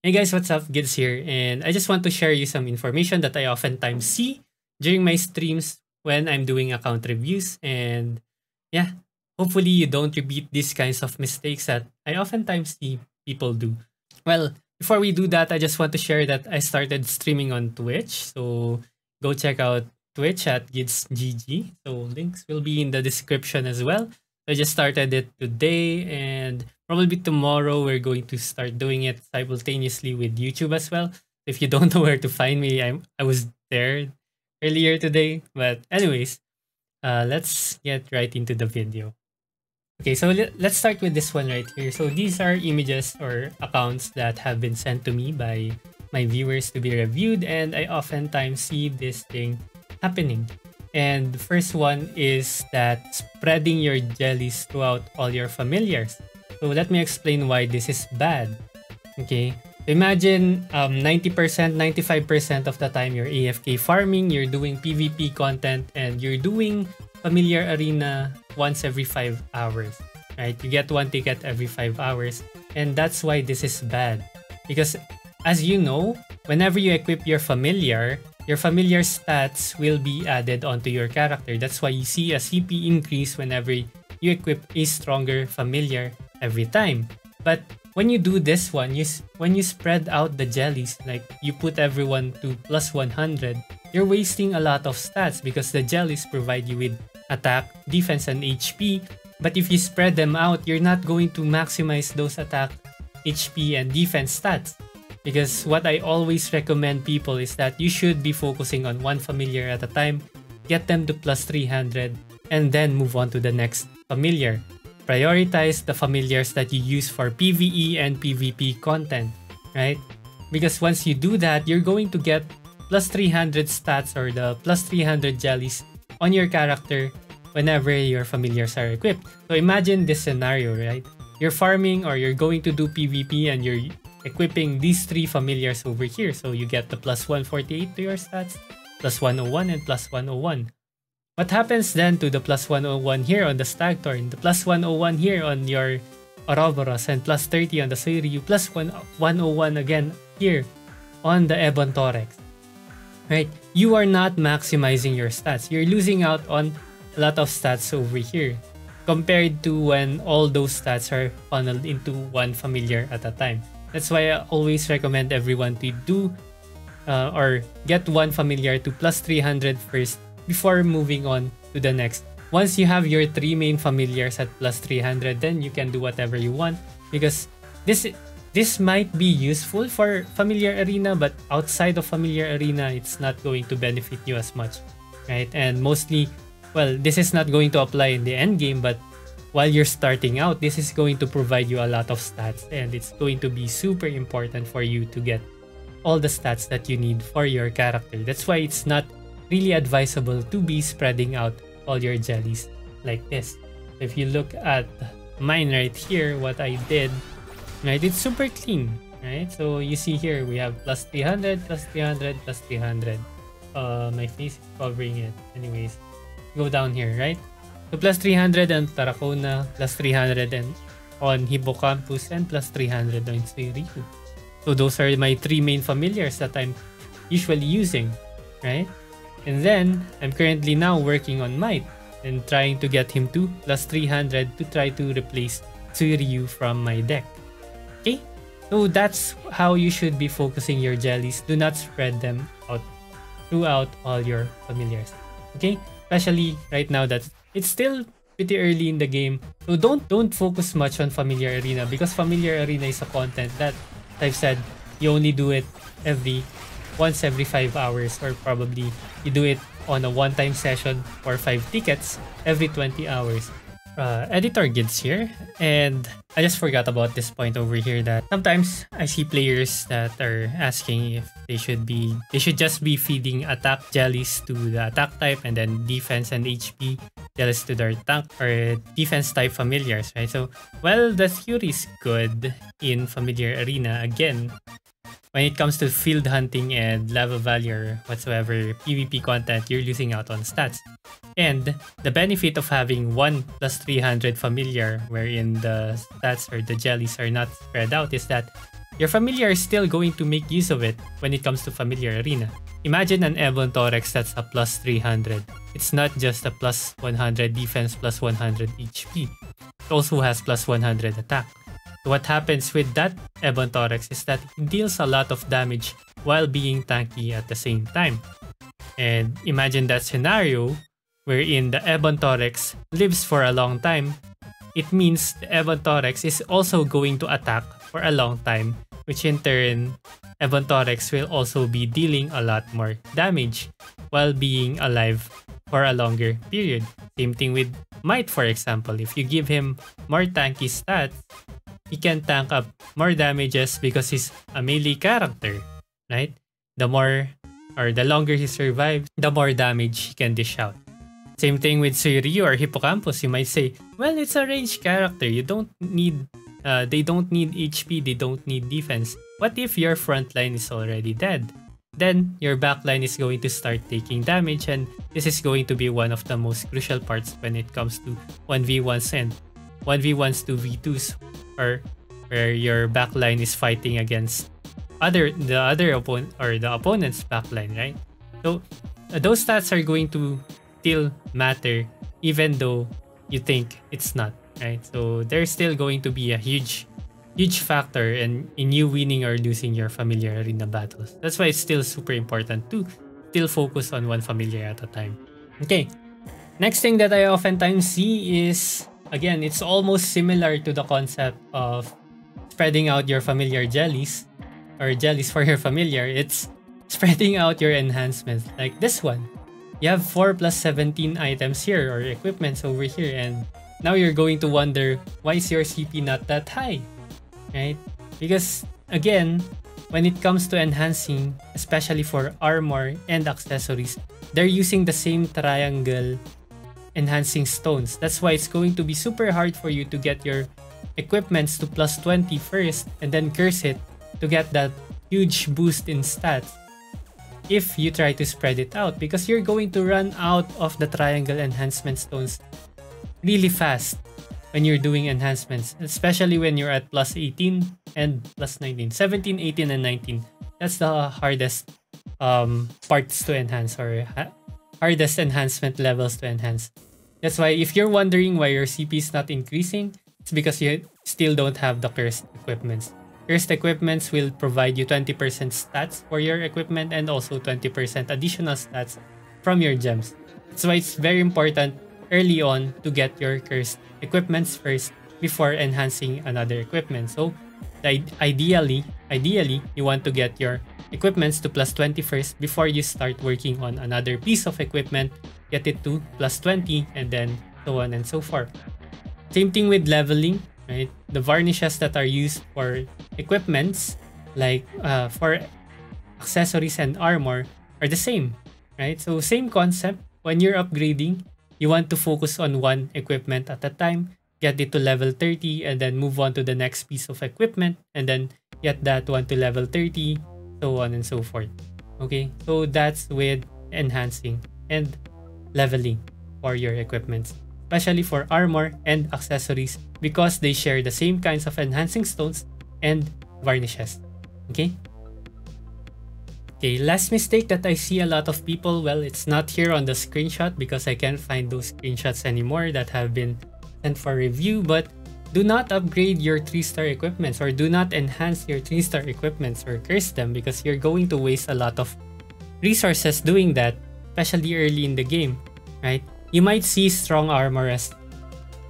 Hey guys, what's up? Gids here, and I just want to share you some information that I oftentimes see during my streams when I'm doing account reviews. And yeah, hopefully you don't repeat these kinds of mistakes that I oftentimes see people do. Well, before we do that, I just want to share that I started streaming on Twitch. So go check out Twitch at GidsGG. So links will be in the description as well. I just started it today, and probably tomorrow we're going to start doing it simultaneously with YouTube as well. If you don't know where to find me, I was there earlier today. But anyways, let's get right into the video. Okay, so let's start with this one right here. So these are images or accounts that have been sent to me by my viewers to be reviewed, and I oftentimes see this thing happening. And the first one is that spreading your jellies throughout all your familiars. So let me explain why this is bad. Okay, imagine 90%, 95% of the time you're AFK farming, you're doing PvP content, and you're doing familiar arena once every 5 hours, right? You get one ticket every 5 hours, and that's why this is bad. Because as you know, whenever you equip your familiar stats will be added onto your character. That's why you see a CP increase whenever you equip a stronger familiar every time. But when you do this one, when you spread out the jellies, like you put everyone to plus 100, you're wasting a lot of stats because the jellies provide you with attack, defense, and HP. But if you spread them out, you're not going to maximize those attack, HP, and defense stats. Because what I always recommend people is that you should be focusing on one familiar at a time, get them to plus 300, and then move on to the next familiar. Prioritize the familiars that you use for PvE and PvP content, right? Because once you do that, you're going to get plus 300 stats or the plus 300 jellies on your character whenever your familiars are equipped. So imagine this scenario, right? You're farming or you're going to do PvP and you're equipping these three familiars over here. So you get the plus 148 to your stats, plus 101, and plus 101. What happens then to the plus 101 here on the Stagthorn, the plus 101 here on your Ouroboros, and plus 30 on the Suiryu, plus 101 again here on the Ebon Torex, right? You are not maximizing your stats. You're losing out on a lot of stats over here compared to when all those stats are funneled into one familiar at a time. That's why I always recommend everyone to do or get one familiar to plus 300 first before moving on to the next. Once you have your three main familiars at plus 300, then you can do whatever you want, because this might be useful for familiar arena, but outside of familiar arena, it's not going to benefit you as much, right? And mostly, well, this is not going to apply in the end game, but while you're starting out, this is going to provide you a lot of stats, and it's going to be super important for you to get all the stats that you need for your character. That's why it's not really advisable to be spreading out all your jellies like this. If you look at mine right here, what I did, right, it's super clean, right? So you see here, we have plus 300, plus 300, plus 300. My face is covering it. Anyways, go down here, right? So plus 300 on Tarracona, plus 300 and on Hippocampus, and plus 300 on Suiryu. So those are my three main familiars that I'm usually using, right? And then I'm currently now working on Might and trying to get him to plus 300 to try to replace Suiryu from my deck. Okay? So that's how you should be focusing your jellies. Do not spread them out throughout all your familiars. Okay? Especially right now that it's still pretty early in the game. So don't focus much on familiar arena, because familiar arena is a content that I've said you only do it once every 5 hours, or probably you do it on a one-time session or 5 tickets every 20 hours. Editor Gids here, and I just forgot about this point over here that sometimes I see players that are asking if they should just be feeding attack jellies to the attack type, and then defense and HP jellies to their tank or defense type familiars, right? So, well, the theory is good in familiar arena. Again, when it comes to field hunting and level value or whatsoever PvP content, you're losing out on stats. And the benefit of having 1 plus 300 familiar, wherein the stats or the jellies are not spread out, is that your familiar is still going to make use of it when it comes to familiar arena. Imagine an Ebon Thorax that's a plus 300. It's not just a plus 100 defense, plus 100 HP. It also has plus 100 attack. So what happens with that Ebon Thorax is that it deals a lot of damage while being tanky at the same time. And imagine that scenario wherein the Ebon Thorax lives for a long time. It means the Ebon Thorax is also going to attack for a long time, which in turn, Ebon Thorax will also be dealing a lot more damage while being alive for a longer period. Same thing with Might, for example. If you give him more tanky stats, he can tank up more damages because he's a melee character, right? The more or the longer he survives, the more damage he can dish out. Same thing with Suiryu or Hippocampus. You might say, well, it's a ranged character. You don't need, they don't need HP, they don't need defense. What if your front line is already dead? Then your back line is going to start taking damage, and this is going to be one of the most crucial parts when it comes to 1v1s and 1v1s to v2s, or where your back line is fighting against the other opponent or the opponent's backline, right? So those stats are going to still matter even though you think it's not, right? So there's still going to be a huge factor in you winning or losing your familiar arena battles. That's why it's still super important to still focus on one familiar at a time. Okay, next thing that I oftentimes see is, again, it's almost similar to the concept of spreading out your familiar jellies or jellies for your familiar. It's spreading out your enhancements like this one. You have 4 plus 17 items here or equipments over here, and now you're going to wonder, why is your CP not that high, right? Because again, when it comes to enhancing, especially for armor and accessories, they're using the same triangle enhancing stones. That's why it's going to be super hard for you to get your equipments to plus 20 first and then curse it to get that huge boost in stats if you try to spread it out, because you're going to run out of the triangle enhancement stones really fast when you're doing enhancements, especially when you're at plus 18 and plus 19. 17, 18, and 19. That's the hardest parts to enhance, or hardest enhancement levels to enhance. That's why if you're wondering why your CP is not increasing, it's because you still don't have the cursed equipments. Cursed equipments will provide you 20% stats for your equipment and also 20% additional stats from your gems. That's why it's very important early on to get your cursed equipments first before enhancing another equipment. So ideally, you want to get your equipments to plus 20 first before you start working on another piece of equipment, get it to plus 20, and then so on and so forth. Same thing with leveling, right? The varnishes that are used for equipments, like for accessories and armor, are the same, right? So same concept. When you're upgrading, you want to focus on one equipment at a time, get it to level 30, and then move on to the next piece of equipment, and then get that one to level 30, so on and so forth. Okay, so that's with enhancing and leveling for your equipments, especially for armor and accessories, because they share the same kinds of enhancing stones and varnishes. Okay, last mistake that I see a lot of people, well, it's not here on the screenshot because I can't find those screenshots anymore that have been sent for review, but do not upgrade your 3-star equipments, or do not enhance your 3-star equipments or curse them, because you're going to waste a lot of resources doing that, especially early in the game, right? You might see strong armor as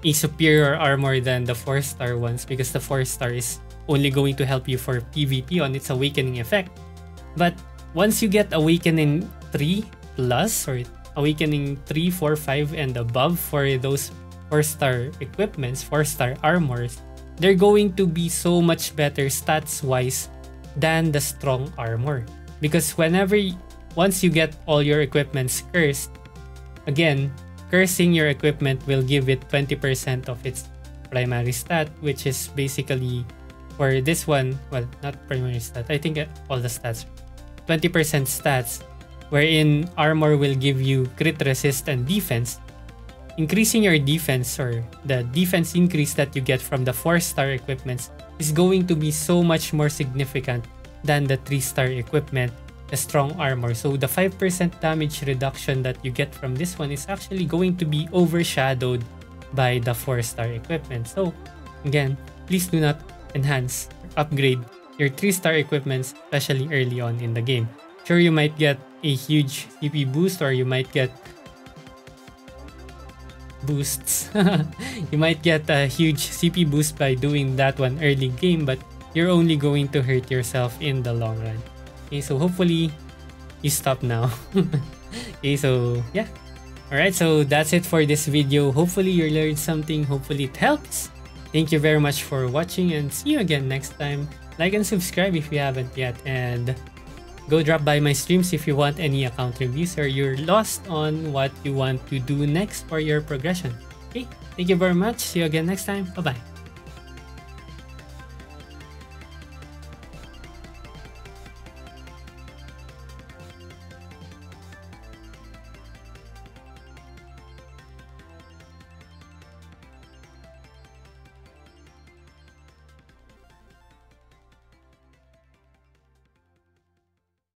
a superior armor than the 4-star ones, because the 4-star is only going to help you for PvP on its awakening effect. But once you get awakening 3 plus, or awakening 3, 4, 5 and above for those 4-star equipments, 4-star armors, they're going to be so much better stats wise than the strong armor. Because once you get all your equipments cursed, again, cursing your equipment will give it 20% of its primary stat, which is basically for this one, well, not primary stat, I think all the stats, 20% stats, wherein armor will give you crit resist and defense. increasing your defense, or the defense increase that you get from the 4-star equipments, is going to be so much more significant than the 3-star equipment, the strong armor. So the 5% damage reduction that you get from this one is actually going to be overshadowed by the 4-star equipment. So again, please do not enhance or upgrade your 3-star equipments, especially early on in the game. Sure, you might get a huge CP boost, or you might get boosts. You might get a huge CP boost by doing that one early game, but you're only going to hurt yourself in the long run. Okay, so hopefully you stop now. Okay, so yeah. Alright, so that's it for this video. Hopefully you learned something. Hopefully it helps. Thank you very much for watching, and see you again next time. Like and subscribe if you haven't yet, and go drop by my streams if you want any account reviews, or you're lost on what you want to do next for your progression. Okay, thank you very much. See you again next time. Bye-bye.